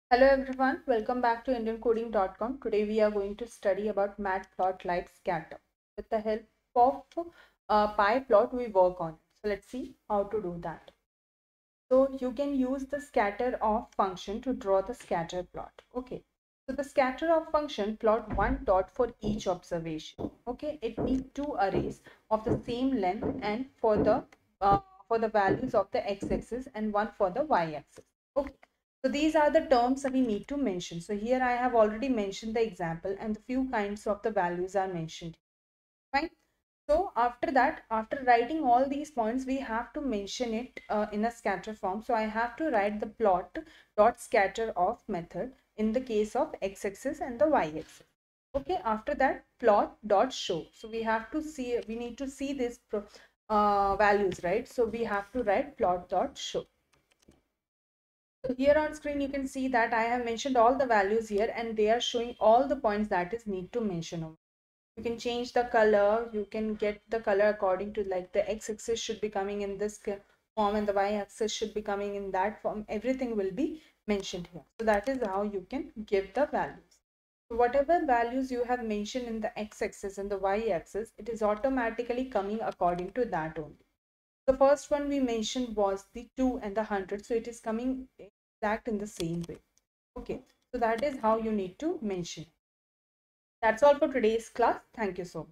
Hello everyone, welcome back to indiancoding.com. Today we are going to study about matplotlib scatter. With the help of pyplot, we work on it. So let's see how to do that. So you can use the scatter of function to draw the scatter plot. Okay. So the scatter of function plot one dot for each observation. Okay. It needs two arrays of the same length and for the values of the x-axis and one for the y-axis. Okay. So these are the terms that we need to mention. So here I have already mentioned the example and the few kinds of the values are mentioned. Fine. So after that, after writing all these points, we have to mention it in a scatter form. So I have to write the plot dot scatter of method in the case of x-axis and the y-axis. Okay, after that plot dot show. So we need to see these values, right? So we have to write plot dot show. So here on screen, you can see that I have mentioned all the values here and they are showing all the points that is need to mention over. You can change the color, you can get the color according to like the x-axis should be coming in this form and the y-axis should be coming in that form. Everything will be mentioned here. So that is how you can give the values. So whatever values you have mentioned in the x-axis and the y-axis, it is automatically coming according to that only. The first one we mentioned was the 2 and the 100. So it is coming exact in the same way. Okay. So that is how you need to mention. That's all for today's class. Thank you so much.